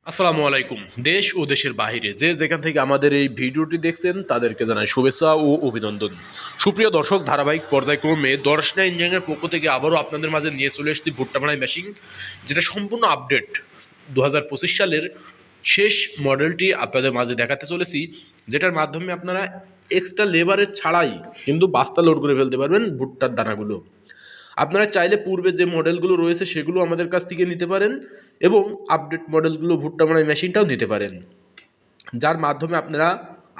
আসসালামু আলাইকুম। দেশ ও দেশের বাইরে যে যেখান থেকে আমাদের এই ভিডিওটি দেখছেন তাদেরকে জানাই শুভেচ্ছা ও অভিনন্দন। সুপ্রিয় দর্শক, ধারাবাহিক পর্যায়ক্রমে দর্শনা ইঞ্জিনিয়ারিংয়ের পক্ষ থেকে আবারও আপনাদের মাঝে নিয়ে চলে এসেছি ভুট্টা মাড়াই মেশিন, যেটা সম্পূর্ণ আপডেট 2025 সালের শেষ মডেলটি আপনাদের মাঝে দেখাতে চলেছি, যেটার মাধ্যমে আপনারা এক্সট্রা লেবারের ছাড়াই কিন্তু বাস্তা লোড করে ফেলতে পারবেন ভুট্টার দানাগুলো। আপনারা চাইলে পূর্বে যে মডেলগুলো রয়েছে সেগুলো আমাদের কাছ থেকে নিতে পারেন এবং আপডেট মডেলগুলো ভুট্টা মাড়াই মেশিনটাও নিতে পারেন, যার মাধ্যমে আপনারা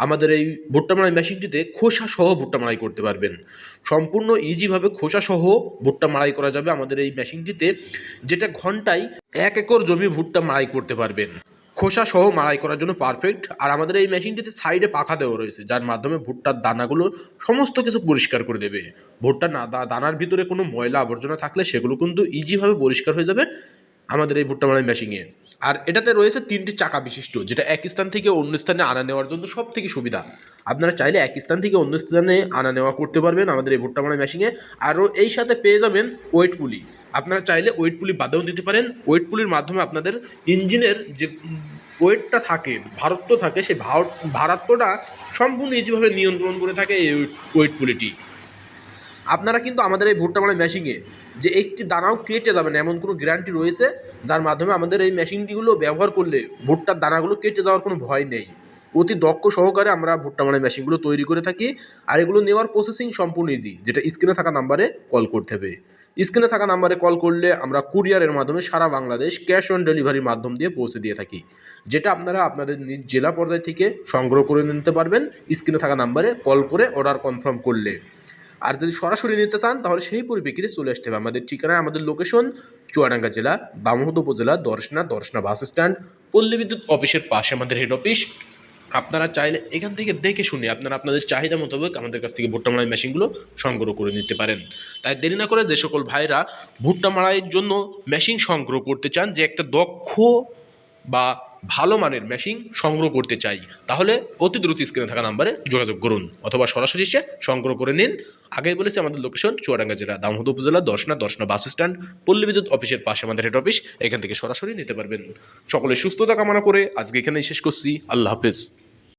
আমাদের এই ভুট্টা মাড়াই মেশিনটিতে খোসা সহ ভুট্টা মাড়াই করতে পারবেন। সম্পূর্ণ ইজিভাবে খোসা সহ ভুট্টা মাড়াই করা যাবে আমাদের এই মেশিনটিতে, যেটা ঘন্টায় 1 একর জমি ভুট্টা মাড়াই করতে পারবেন। খোসা সহ মাড়াই করার জন্য পারফেক্ট। আর আমাদের এই মেশিনটিতে সাইডে পাখা দেওয়া রয়েছে, যার মাধ্যমে ভুট্টার দানাগুলো সমস্ত কিছু পরিষ্কার করে দেবে। ভুট্টার দানার ভিতরে কোনো ময়লা আবর্জনা থাকলে সেগুলো কিন্তু ইজিভাবে পরিষ্কার হয়ে যাবে আমাদের এই ভুট্টা মাড়াই মেশিনে। আর এটাতে রয়েছে 3টি চাকা বিশিষ্ট, যেটা এক স্থান থেকে অন্য স্থানে আনা নেওয়ার জন্য সব থেকে সুবিধা। আপনারা চাইলে এক স্থান থেকে অন্য স্থানে আনা নেওয়া করতে পারবেন আমাদের এই ভুট্টা মাড়াই মেশিনে। আরও এই সাথে পেয়ে যাবেন ওয়েট পুলি। আপনারা চাইলে ওয়েট পুলি বাদেও দিতে পারেন। ওয়েট পুলির মাধ্যমে আপনাদের ইঞ্জিনের যে ওয়েটটা থাকে, ভারত্ব থাকে, সেই ভারাত্বটা সম্পূর্ণ ইজিভাবে নিয়ন্ত্রণ করে থাকে এই ওয়েট পুলিটি। আপনারা কিন্তু আমাদের এই ভুট্টা মাড়াই মেশিনে যে একটি দানাও কেটে যাবে না এমন কোনো গ্যারান্টি রয়েছে, যার মাধ্যমে আমাদের এই মেশিনটিগুলো ব্যবহার করলে ভুট্টার দানাগুলো কেটে যাওয়ার কোনো ভয় নেই। অতি দক্ষ সহকারে আমরা ভুট্টা মাড়াই মেশিনগুলো তৈরি করে থাকি। আর এগুলো নেওয়ার প্রসেসিং সম্পূর্ণ ইজি, যেটা স্ক্রিনে থাকা নাম্বারে কল করতে হবে। স্ক্রিনে থাকা নাম্বারে কল করলে আমরা কুরিয়ারের মাধ্যমে সারা বাংলাদেশ ক্যাশ অন ডেলিভারির মাধ্যম দিয়ে পৌঁছে দিয়ে থাকি, যেটা আপনারা আপনাদের নিজ জেলা পর্যায় থেকে সংগ্রহ করে নিতে পারবেন স্ক্রিনে থাকা নাম্বারে কল করে অর্ডার কনফার্ম করলে। আর যদি সরাসরি নিতে চান তাহলে সেই পরিপ্রেক্ষিতে চলে আসতে হবে আমাদের ঠিকানায়। আমাদের লোকেশন চুয়াডাঙ্গা জেলা, দামোহদ উপজেলা, দর্শনা বাস স্ট্যান্ড, পল্লী বিদ্যুৎ অফিসের পাশে আমাদের হেড অফিস। আপনারা চাইলে এখান থেকে দেখে শুনে আপনারা আপনাদের চাহিদা মোতাবেক আমাদের কাছ থেকে ভুট্টা মাড়াই মেশিনগুলো সংগ্রহ করে নিতে পারেন। তাই দেরি না করে যে সকল ভাইরা ভুট্টা মাড়াইয়ের জন্য মেশিন সংগ্রহ করতে চান, যে একটা দক্ষ বা ভালো মানের মেশিন সংগ্রহ করতে চাই, তাহলে অতি দ্রুত স্ক্রিনে থাকা নাম্বারে যোগাযোগ করুন অথবা সরাসরি এসে সংগ্রহ করে নিন। আগেই বলেছি আমাদের লোকেশন চুয়াডাঙ্গা জেলা, দামোহদ উপজেলা, দর্শনা বাস স্ট্যান্ড, পল্লী বিদ্যুৎ অফিসের পাশে আমাদের হেড অফিস। এখান থেকে সরাসরি নিতে পারবেন। সকলের সুস্থতা কামনা করে আজকে এখানেই শেষ করছি। আল্লাহ হাফেজ।